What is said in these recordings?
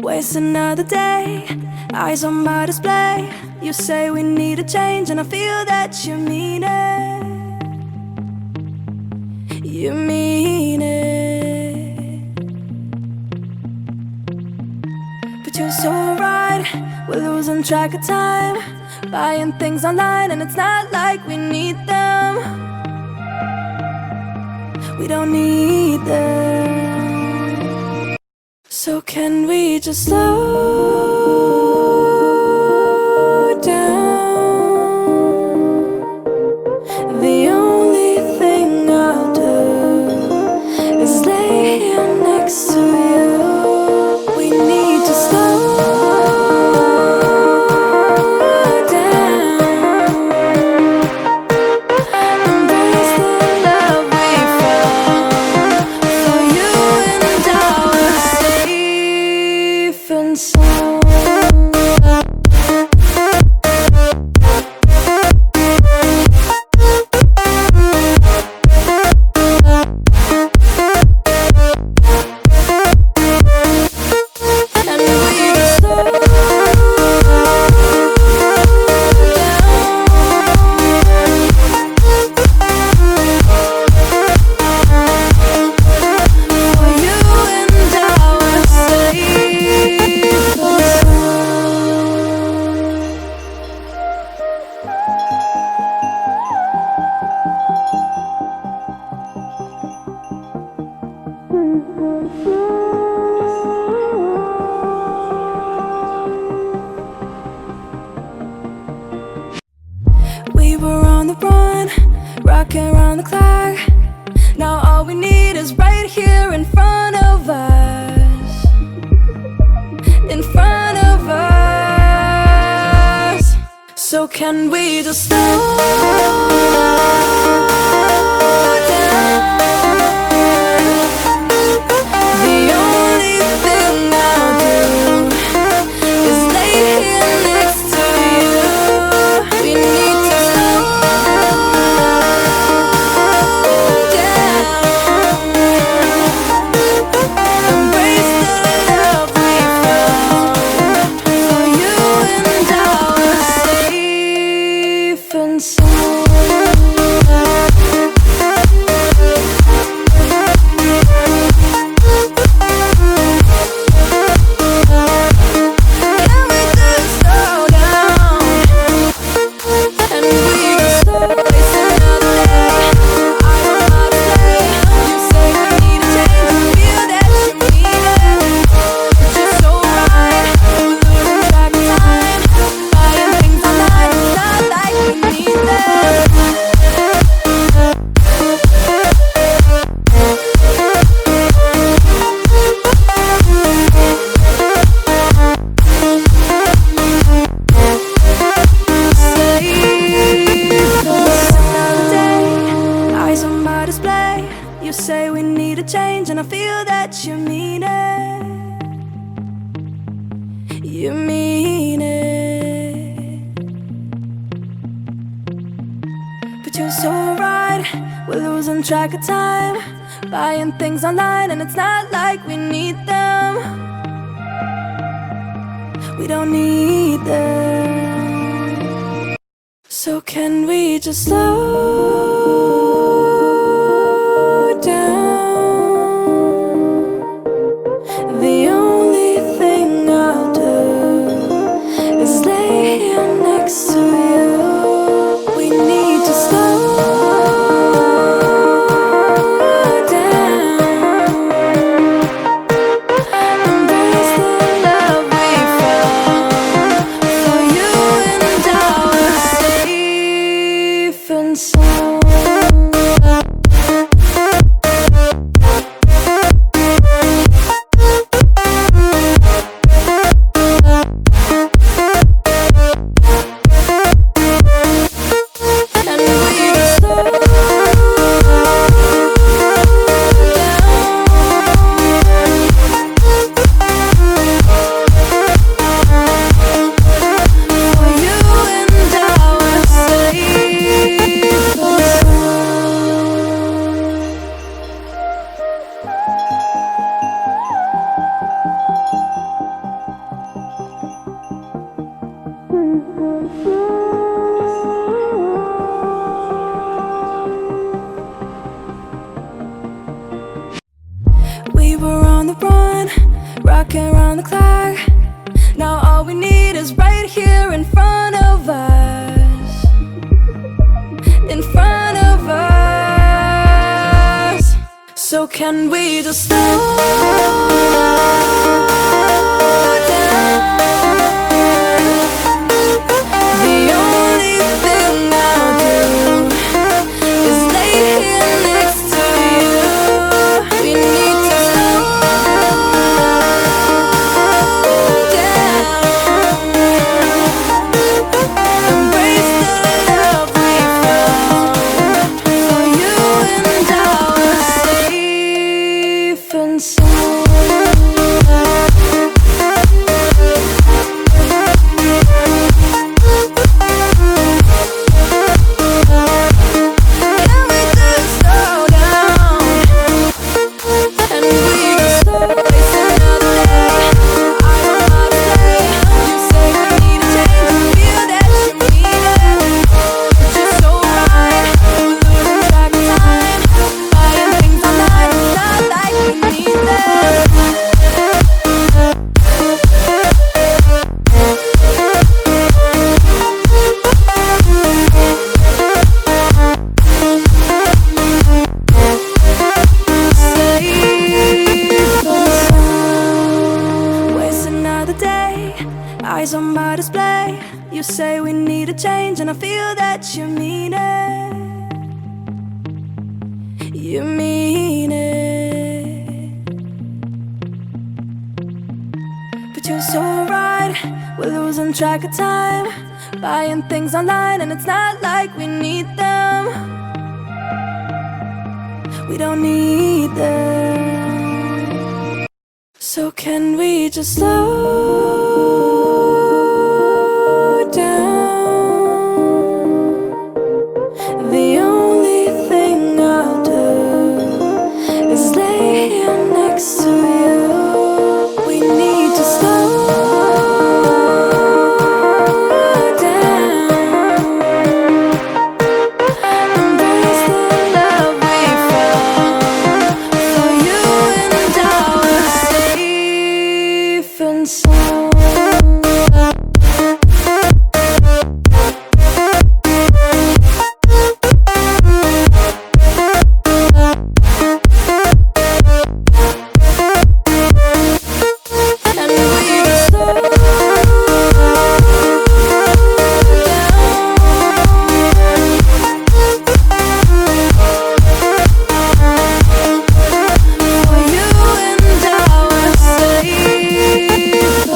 Waste another day, eyes on my display. You say we need a change, and I feel that you mean it. You mean it. But you're so right, we're losing track of time, buying things online, and it's not like we need them. We don't need them. So can we just slow down? The only thing I'll do is lay here next to you. We need to slow down. Embrace the love we found. For you and I were safe and sound. We were on the run, rocking around the clock. Now all we need is right here in front of us. In front of us. So can we just slow down? The only thing I'll do is lay here next to you. We need to slow down. Embrace the love we found. For you and I were safe and sound. Can we just slow down? And we can slow waste another day. I don't know how to play. You say we need a change, and I feel that you mean it. But you're so right, we're losing track of time, buying things online, it's not like we need them. Eyes on my display. You say we need a change, and I feel that you mean it. You mean it. But you're so right, we're losing track of time, buying things online, and it's not like we need them. We don't need them. So can we just slow down? The only thing I'll do is lay here next to you. We need to slow down. Embrace the love we found. For you and I were safe and sound. the clock. Now all we need is right here in front of us. In front of us. So can we just slow down? The only thing I'll do is lay here next to you. We need to slow down. Embrace the love we found. For you and I were safe and sound. Can we just slow down? And we can slow waste another day. I don't know how to say. You say we need a change. Feel that you mean it. But you're so right. We're losing track of time. Buying things online. It's not like we need them. Waste another day, eyes on my display. You say we need a change, and I feel that you mean it. You mean it. But you're so right, we're losing track of time. Buying things online, and it's not like we need them. We don't need them. So can we just slow down? The only thing I'll do is lay here next to you. We need to slow down. Embrace the love we found. For you and I were safe and sound. And we just slow down. For you and I were safe and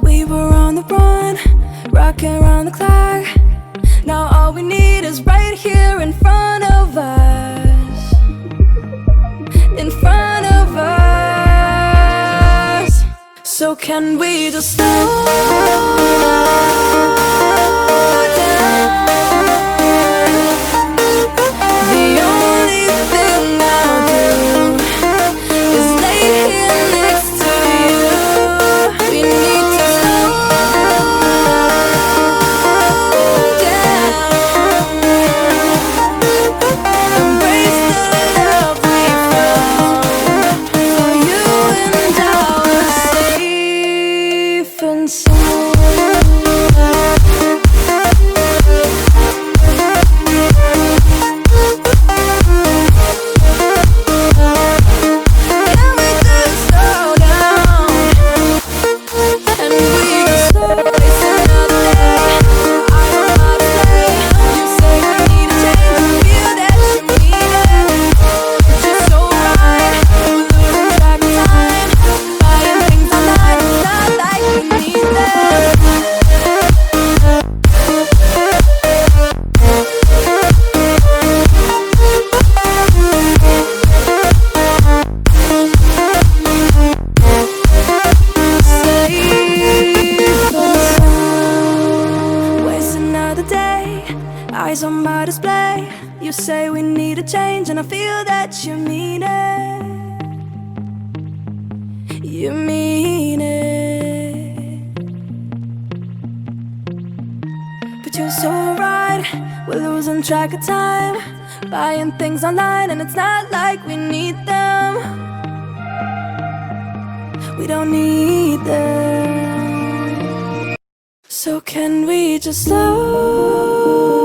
we were on the run, rocking around the clock. Now all we need is right here in front of us. In front of us. So can we just slow down? The only thing I'll do is lay here next to you. We need to slow down. Embrace the love we found. For you and I were safe and sound. I feel that you mean it. You mean it. But you're so right, we're losing track of time, buying things online and it's not like we need them. We don't need them. So can we just slow